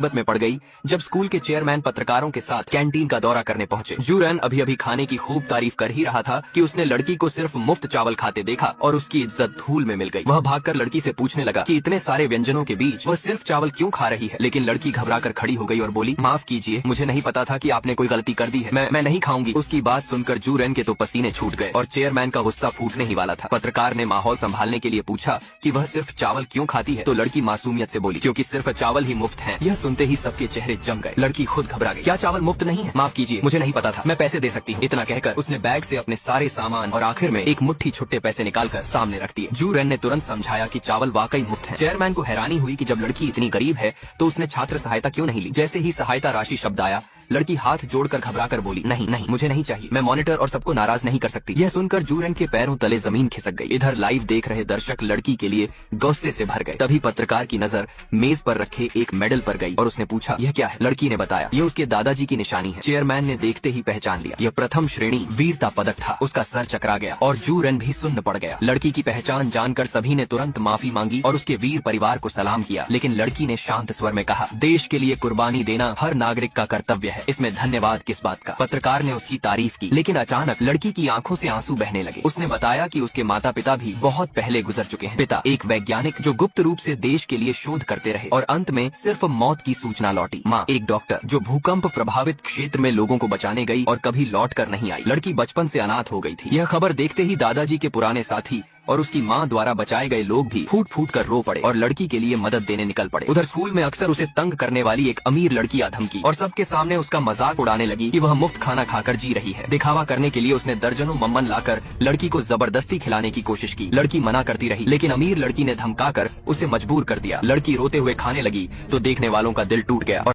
मुसीबत में पड़ गई जब स्कूल के चेयरमैन पत्रकारों के साथ कैंटीन का दौरा करने पहुंचे। जूरन अभी अभी खाने की खूब तारीफ कर ही रहा था कि उसने लड़की को सिर्फ मुफ्त चावल खाते देखा और उसकी इज्जत धूल में मिल गई। वह भागकर लड़की से पूछने लगा कि इतने सारे व्यंजनों के बीच वह सिर्फ चावल क्यों खा रही है। लेकिन लड़की घबराकर खड़ी हो गई और बोली, माफ कीजिए, मुझे नहीं पता था कि आपने कोई गलती कर दी है, मैं नहीं खाऊंगी। उसकी बात सुनकर जूरन के तो पसीने छूट गए और चेयरमैन का गुस्सा फूटने ही वाला था। पत्रकार ने माहौल संभालने के लिए पूछा कि वह सिर्फ चावल क्यों खाती है, तो लड़की मासूमियत से बोली, क्योंकि सिर्फ चावल ही मुफ्त है। यह सुनते ही सबके चेहरे जम गए। लड़की खुद घबरा गई। क्या चावल मुफ्त नहीं है? माफ कीजिए, मुझे नहीं पता था, मैं पैसे दे सकती हूँ। इतना कहकर उसने बैग से अपने सारे सामान और आखिर में एक मुट्ठी छुट्टे पैसे निकालकर सामने रख दिए। जूरन ने तुरंत समझाया कि चावल वाकई मुफ्त है। चेयरमैन को हैरानी हुई कि जब लड़की इतनी गरीब है तो उसने छात्र सहायता क्यों नहीं ली। जैसे ही सहायता राशि शब्द आया, लड़की हाथ जोड़कर घबराकर बोली, नहीं नहीं, मुझे नहीं चाहिए, मैं मॉनिटर और सबको नाराज नहीं कर सकती। यह सुनकर जूरन के पैरों तले जमीन खिसक गई। इधर लाइव देख रहे दर्शक लड़की के लिए गुस्से से भर गए। तभी पत्रकार की नजर मेज पर रखे एक मेडल पर गई और उसने पूछा, यह क्या है? लड़की ने बताया, यह उसके दादाजी की निशानी है। चेयरमैन ने देखते ही पहचान लिया, यह प्रथम श्रेणी वीरता पदक था। उसका सर चकरा गया और जूरन भी सुन्न पड़ गया। लड़की की पहचान जानकर सभी ने तुरंत माफी मांगी और उसके वीर परिवार को सलाम किया। लेकिन लड़की ने शांत स्वर में कहा, देश के लिए कुर्बानी देना हर नागरिक का कर्तव्य है, इसमें धन्यवाद किस बात का। पत्रकार ने उसकी तारीफ की, लेकिन अचानक लड़की की आंखों से आंसू बहने लगे। उसने बताया कि उसके माता पिता भी बहुत पहले गुजर चुके हैं। पिता एक वैज्ञानिक जो गुप्त रूप से देश के लिए शोध करते रहे और अंत में सिर्फ मौत की सूचना लौटी। माँ एक डॉक्टर जो भूकंप प्रभावित क्षेत्र में लोगों को बचाने गई और कभी लौट कर नहीं आई। लड़की बचपन से अनाथ हो गई थी। यह खबर देखते ही दादाजी के पुराने साथी और उसकी मां द्वारा बचाए गए लोग भी फूट फूट कर रो पड़े और लड़की के लिए मदद देने निकल पड़े। उधर स्कूल में अक्सर उसे तंग करने वाली एक अमीर लड़की आधमकी और सबके सामने उसका मजाक उड़ाने लगी कि वह मुफ्त खाना खाकर जी रही है। दिखावा करने के लिए उसने दर्जनों मम्मन लाकर लड़की को जबरदस्ती खिलाने की कोशिश की। लड़की मना करती रही, लेकिन अमीर लड़की ने धमकाकर उसे मजबूर कर दिया। लड़की रोते हुए खाने लगी तो देखने वालों का दिल टूट गया।